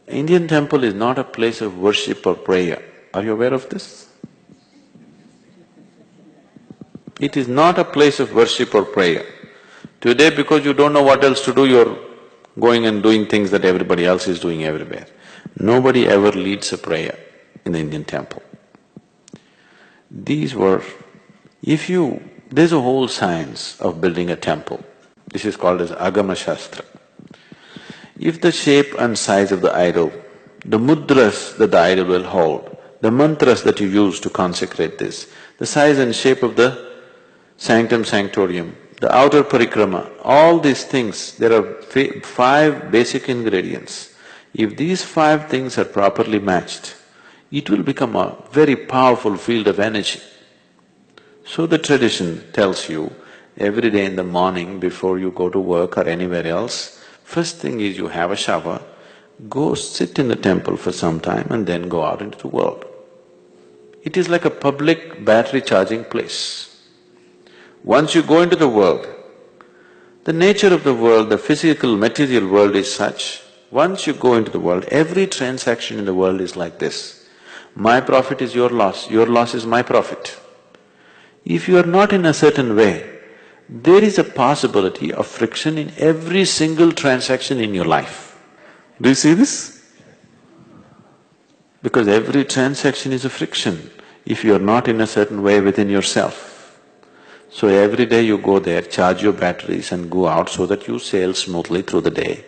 Indian temple is not a place of worship or prayer. Are you aware of this? It is not a place of worship or prayer. Today, because you don't know what else to do, you're going and doing things that everybody else is doing everywhere. Nobody ever leads a prayer in the Indian temple. There's a whole science of building a temple. This is called as Agama Shastra. If the shape and size of the idol, the mudras that the idol will hold, the mantras that you use to consecrate this, the size and shape of the sanctum sanctorium, the outer parikrama, all these things, there are five basic ingredients. If these five things are properly matched, it will become a very powerful field of energy. So the tradition tells you, every day in the morning before you go to work or anywhere else, first thing is you have a shower, go sit in the temple for some time and then go out into the world. It is like a public battery charging place. Once you go into the world, the nature of the world, the physical, material world is such, once you go into the world, every transaction in the world is like this. My profit is your loss is my profit. If you are not in a certain way, there is a possibility of friction in every single transaction in your life. Do you see this? Because every transaction is a friction if you are not in a certain way within yourself. So every day you go there, charge your batteries and go out so that you sail smoothly through the day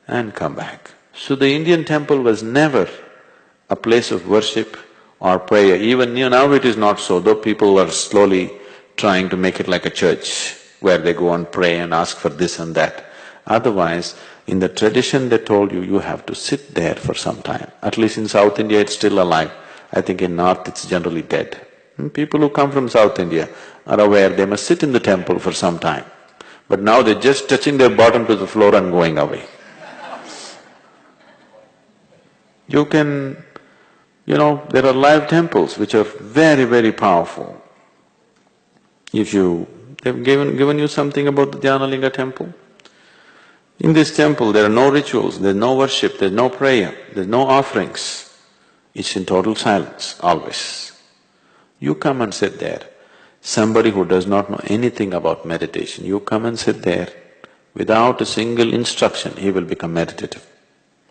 and come back. So the Indian temple was never a place of worship or prayer. Even now it is not so, though people are slowly trying to make it like a church where they go and pray and ask for this and that. Otherwise, in the tradition they told you, you have to sit there for some time. At least in South India it's still alive. I think in North it's generally dead. People who come from South India are aware they must sit in the temple for some time. But now they're just touching their bottom to the floor and going away. There are live temples which are very, very powerful. They've given you something about the Dhyanalinga temple. In this temple there are no rituals, there's no worship, there's no prayer, there's no offerings. It's in total silence, always. You come and sit there. Somebody who does not know anything about meditation, you come and sit there, without a single instruction, he will become meditative.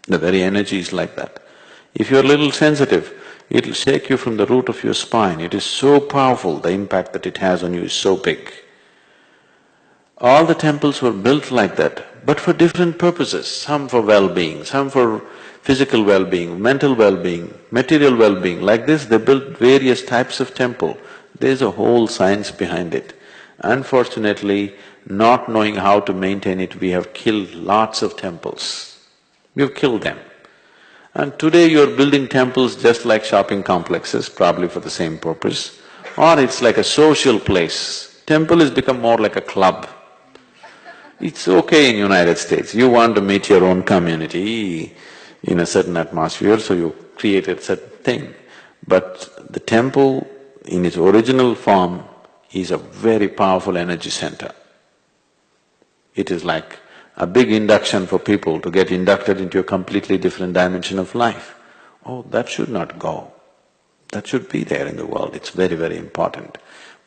The very energy is like that. If you're a little sensitive, it'll shake you from the root of your spine. It is so powerful, the impact that it has on you is so big. All the temples were built like that, but for different purposes, some for well-being, some for physical well-being, mental well-being, material well-being. Like this, they built various types of temple. There's a whole science behind it. Unfortunately, not knowing how to maintain it, we have killed lots of temples. We've killed them. And today you're building temples just like shopping complexes, probably for the same purpose, or it's like a social place. Temple has become more like a club. It's okay in United States, you want to meet your own community in a certain atmosphere, so you create a certain thing. But the temple in its original form is a very powerful energy center. It is like a big induction for people to get inducted into a completely different dimension of life. Oh, that should not go. That should be there in the world, it's very, very important.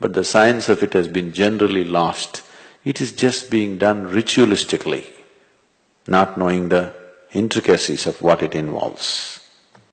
But the science of it has been generally lost. It is just being done ritualistically, not knowing the intricacies of what it involves.